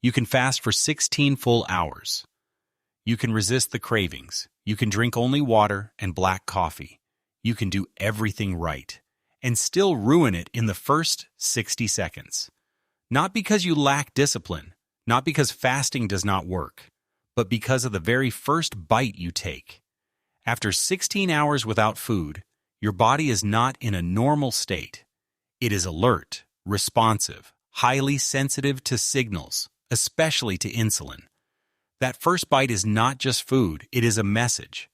You can fast for 16 full hours. You can resist the cravings. You can drink only water and black coffee. You can do everything right and still ruin it in the first 60 seconds. Not because you lack discipline, not because fasting does not work, but because of the very first bite you take. After 16 hours without food, your body is not in a normal state. It is alert, responsive, highly sensitive to signals, especially to insulin. That first bite is not just food, it is a message.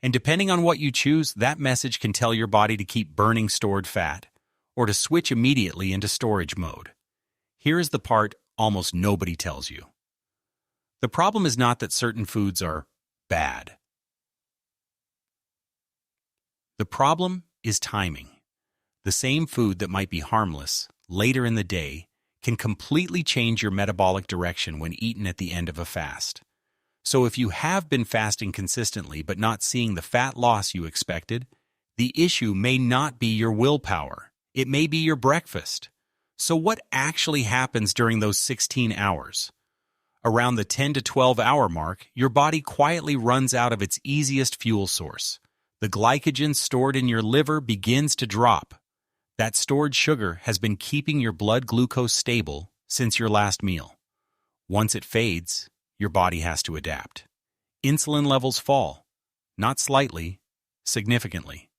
And depending on what you choose, that message can tell your body to keep burning stored fat or to switch immediately into storage mode. Here is the part almost nobody tells you. The problem is not that certain foods are bad. The problem is timing. The same food that might be harmless later in the day can completely change your metabolic direction when eaten at the end of a fast. So if you have been fasting consistently but not seeing the fat loss you expected, the issue may not be your willpower. It may be your breakfast. So what actually happens during those 16 hours? Around the 10 to 12 hour mark, your body quietly runs out of its easiest fuel source. The glycogen stored in your liver begins to drop. That stored sugar has been keeping your blood glucose stable since your last meal. Once it fades, your body has to adapt. Insulin levels fall, not slightly, significantly.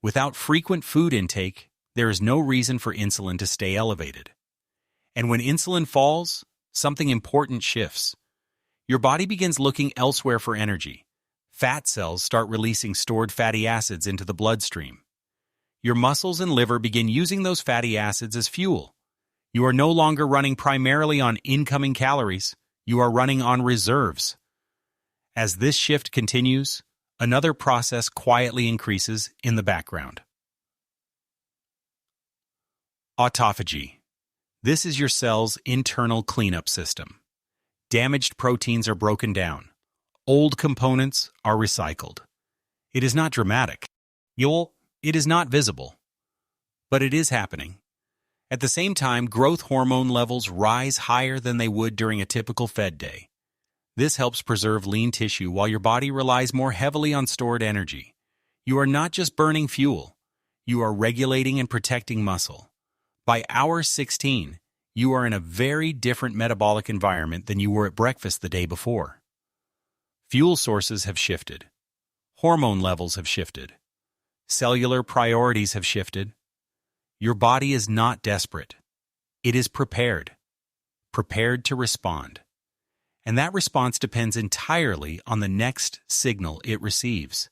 Without frequent food intake, there is no reason for insulin to stay elevated. And when insulin falls, something important shifts. Your body begins looking elsewhere for energy. Fat cells start releasing stored fatty acids into the bloodstream. Your muscles and liver begin using those fatty acids as fuel. You are no longer running primarily on incoming calories. You are running on reserves. As this shift continues, another process quietly increases in the background. Autophagy. This is your cell's internal cleanup system. Damaged proteins are broken down. Old components are recycled. It is not dramatic. It is not visible. But it is happening. At the same time, growth hormone levels rise higher than they would during a typical fed day. This helps preserve lean tissue while your body relies more heavily on stored energy. You are not just burning fuel. You are regulating and protecting muscle. By hour 16, you are in a very different metabolic environment than you were at breakfast the day before. Fuel sources have shifted. Hormone levels have shifted. Cellular priorities have shifted. Your body is not desperate. It is prepared to respond. And that response depends entirely on the next signal it receives.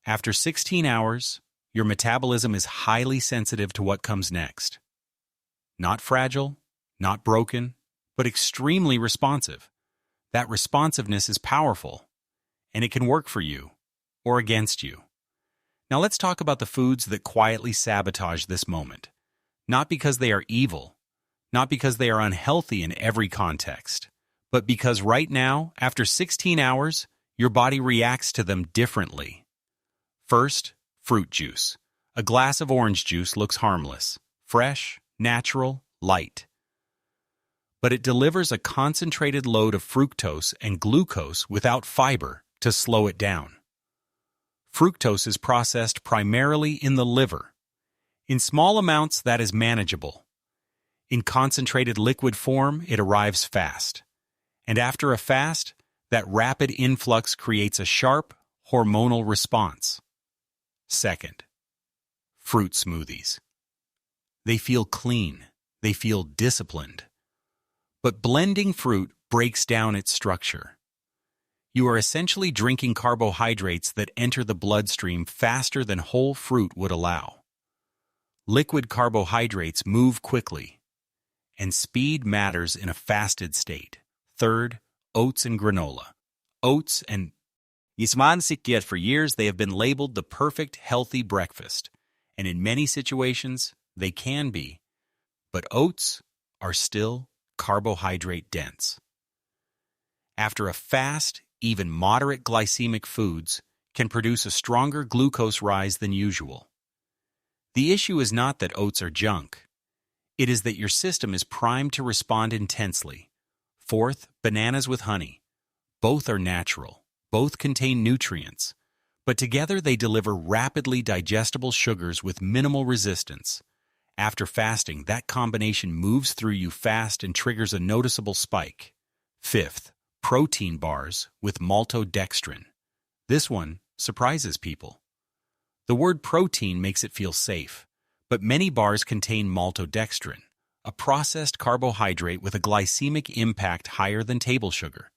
After 16 hours, your metabolism is highly sensitive to what comes next. Not fragile, not broken, but extremely responsive. That responsiveness is powerful, and it can work for you or against you. Now let's talk about the foods that quietly sabotage this moment. Not because they are evil, not because they are unhealthy in every context, but because right now, after 16 hours, your body reacts to them differently. First, fruit juice. A glass of orange juice looks harmless, fresh, natural, light. But it delivers a concentrated load of fructose and glucose without fiber to slow it down. Fructose is processed primarily in the liver. In small amounts, that is manageable. In concentrated liquid form, it arrives fast. And after a fast, that rapid influx creates a sharp, hormonal response. Second, fruit smoothies. They feel clean. They feel disciplined. But blending fruit breaks down its structure. You are essentially drinking carbohydrates that enter the bloodstream faster than whole fruit would allow. Liquid carbohydrates move quickly, and speed matters in a fasted state. Third, oats and granola. Oats and yet for years they have been labeled the perfect healthy breakfast, and in many situations they can be. But oats are still carbohydrate dense. After a fast, even moderate glycemic foods can produce a stronger glucose rise than usual. The issue is not that oats are junk. It is that your system is primed to respond intensely. Fourth, bananas with honey. Both are natural. Both contain nutrients. But together they deliver rapidly digestible sugars with minimal resistance. After fasting, that combination moves through you fast and triggers a noticeable spike. Fifth, protein bars with maltodextrin. This one surprises people. The word protein makes it feel safe, but many bars contain maltodextrin, a processed carbohydrate with a glycemic impact higher than table sugar.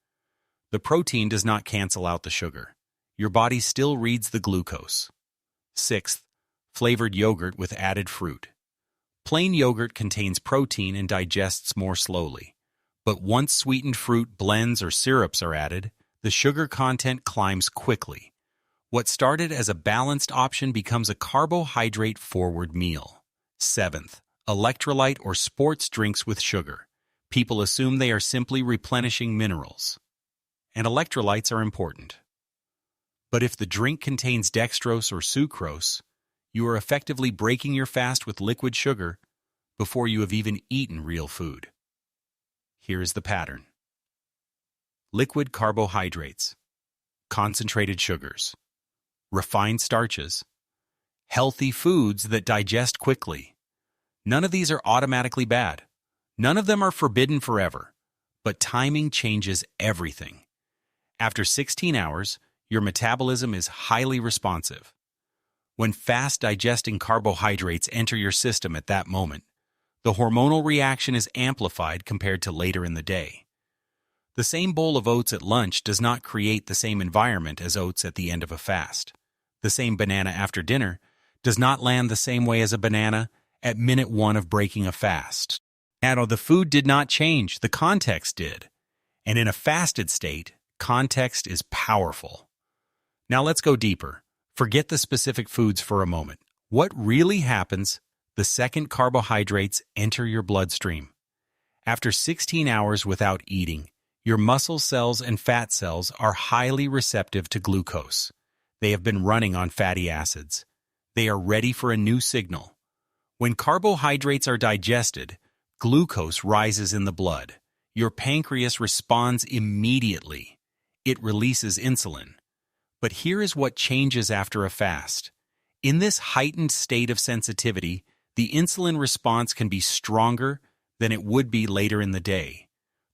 The protein does not cancel out the sugar. Your body still reads the glucose. Sixth, flavored yogurt with added fruit. Plain yogurt contains protein and digests more slowly. But once sweetened fruit blends or syrups are added, the sugar content climbs quickly. What started as a balanced option becomes a carbohydrate-forward meal. Seventh, electrolyte or sports drinks with sugar. People assume they are simply replenishing minerals. And electrolytes are important. But if the drink contains dextrose or sucrose, you are effectively breaking your fast with liquid sugar before you have even eaten real food. Here is the pattern. Liquid carbohydrates, concentrated sugars, refined starches, healthy foods that digest quickly. None of these are automatically bad. None of them are forbidden forever. But timing changes everything. After 16 hours, your metabolism is highly responsive. When fast-digesting carbohydrates enter your system at that moment, the hormonal reaction is amplified compared to later in the day. The same bowl of oats at lunch does not create the same environment as oats at the end of a fast. The same banana after dinner does not land the same way as a banana at minute 1 of breaking a fast. Now, the food did not change, the context did. And in a fasted state, context is powerful. Now let's go deeper. Forget the specific foods for a moment. What really happens the second carbohydrates enter your bloodstream? After 16 hours without eating, your muscle cells and fat cells are highly receptive to glucose. They have been running on fatty acids. They are ready for a new signal. When carbohydrates are digested, glucose rises in the blood. Your pancreas responds immediately. It releases insulin. But here is what changes after a fast. In this heightened state of sensitivity, the insulin response can be stronger than it would be later in the day.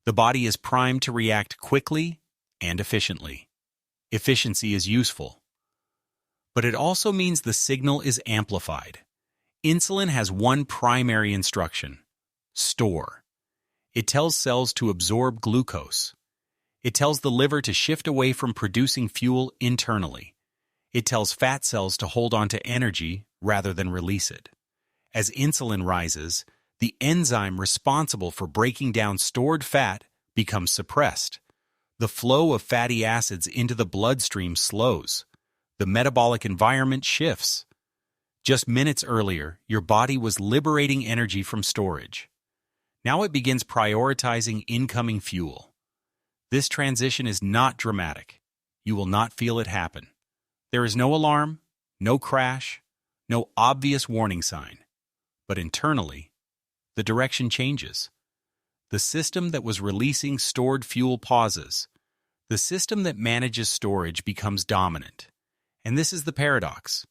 The body is primed to react quickly and efficiently. Efficiency is useful. But it also means the signal is amplified. Insulin has one primary instruction: store. It tells cells to absorb glucose. It tells the liver to shift away from producing fuel internally. It tells fat cells to hold on to energy rather than release it. As insulin rises, the enzyme responsible for breaking down stored fat becomes suppressed. The flow of fatty acids into the bloodstream slows. The metabolic environment shifts. Just minutes earlier, your body was liberating energy from storage. Now it begins prioritizing incoming fuel. This transition is not dramatic. You will not feel it happen. There is no alarm, no crash, no obvious warning sign. But internally, the direction changes. The system that was releasing stored fuel pauses. The system that manages storage becomes dominant. And this is the paradox.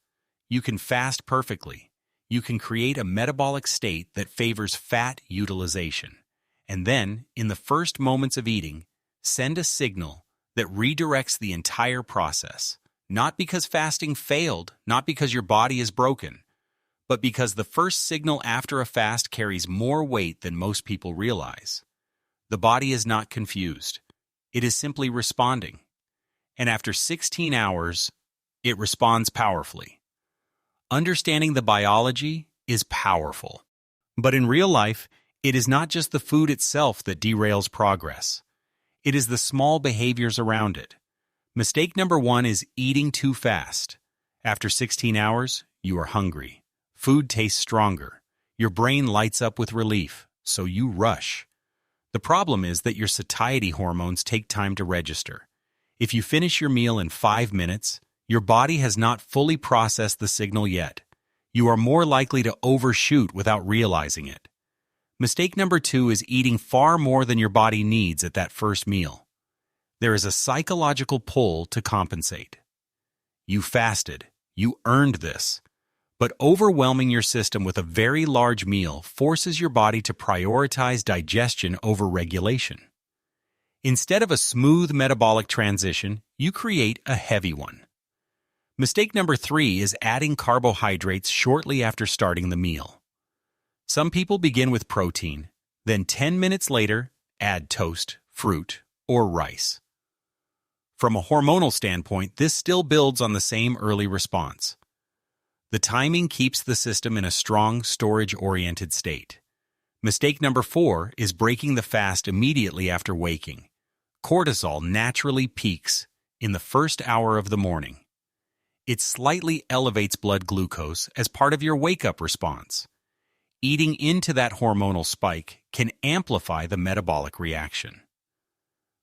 You can fast perfectly. You can create a metabolic state that favors fat utilization. And then, in the first moments of eating, send a signal that redirects the entire process, not because fasting failed, not because your body is broken, but because the first signal after a fast carries more weight than most people realize. The body is not confused. It is simply responding. And after 16 hours, it responds powerfully. Understanding the biology is powerful. But in real life, it is not just the food itself that derails progress. It is the small behaviors around it. Mistake number 1 is eating too fast. After 16 hours, you are hungry. Food tastes stronger. Your brain lights up with relief, so you rush. The problem is that your satiety hormones take time to register. If you finish your meal in 5 minutes, your body has not fully processed the signal yet. You are more likely to overshoot without realizing it. Mistake number 2 is eating far more than your body needs at that first meal. There is a psychological pull to compensate. You fasted. You earned this. But overwhelming your system with a very large meal forces your body to prioritize digestion over regulation. Instead of a smooth metabolic transition, you create a heavy one. Mistake number 3 is adding carbohydrates shortly after starting the meal. Some people begin with protein, then 10 minutes later, add toast, fruit, or rice. From a hormonal standpoint, this still builds on the same early response. The timing keeps the system in a strong, storage-oriented state. Mistake number 4 is breaking the fast immediately after waking. Cortisol naturally peaks in the first hour of the morning. It slightly elevates blood glucose as part of your wake-up response. Eating into that hormonal spike can amplify the metabolic reaction.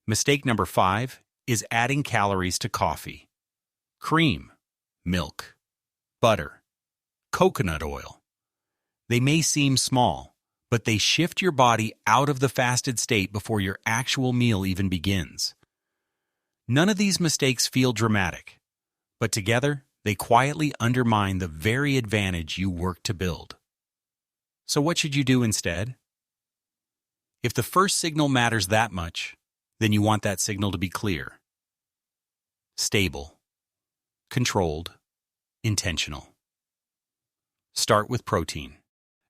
Mistake number 5 is adding calories to coffee. Cream, milk, butter, coconut oil. They may seem small, but they shift your body out of the fasted state before your actual meal even begins. None of these mistakes feel dramatic, but together they quietly undermine the very advantage you work to build. So what should you do instead? If the first signal matters that much, then you want that signal to be clear, stable, controlled, intentional. Start with protein.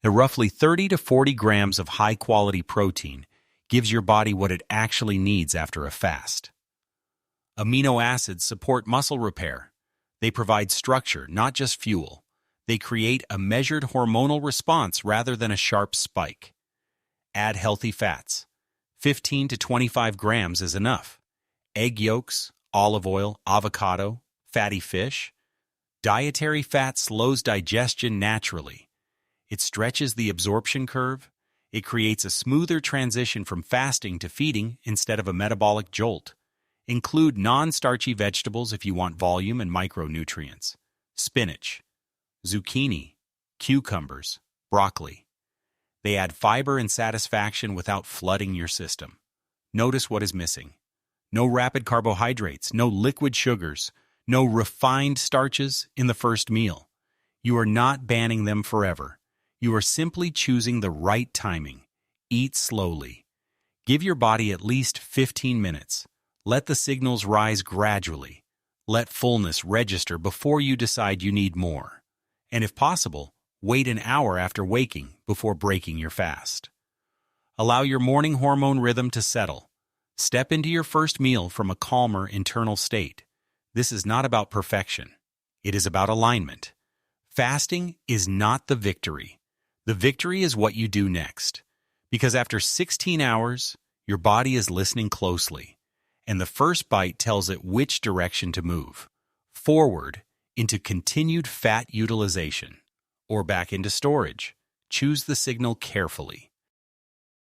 Roughly 30 to 40 grams of high-quality protein gives your body what it actually needs after a fast. Amino acids support muscle repair. They provide structure, not just fuel. They create a measured hormonal response rather than a sharp spike. Add healthy fats. 15 to 25 grams is enough. Egg yolks, olive oil, avocado, fatty fish. Dietary fat slows digestion naturally. It stretches the absorption curve. It creates a smoother transition from fasting to feeding instead of a metabolic jolt. Include non-starchy vegetables if you want volume and micronutrients. Spinach, zucchini, cucumbers, broccoli. They add fiber and satisfaction without flooding your system. Notice what is missing. No rapid carbohydrates, no liquid sugars, no refined starches in the first meal. You are not banning them forever. You are simply choosing the right timing. Eat slowly. Give your body at least 15 minutes. Let the signals rise gradually. Let fullness register before you decide you need more. And if possible, wait an hour after waking before breaking your fast. Allow your morning hormone rhythm to settle. Step into your first meal from a calmer internal state. This is not about perfection. It is about alignment. Fasting is not the victory. The victory is what you do next. Because after 16 hours, your body is listening closely, and the first bite tells it which direction to move. Forward into continued fat utilization, or back into storage. Choose the signal carefully.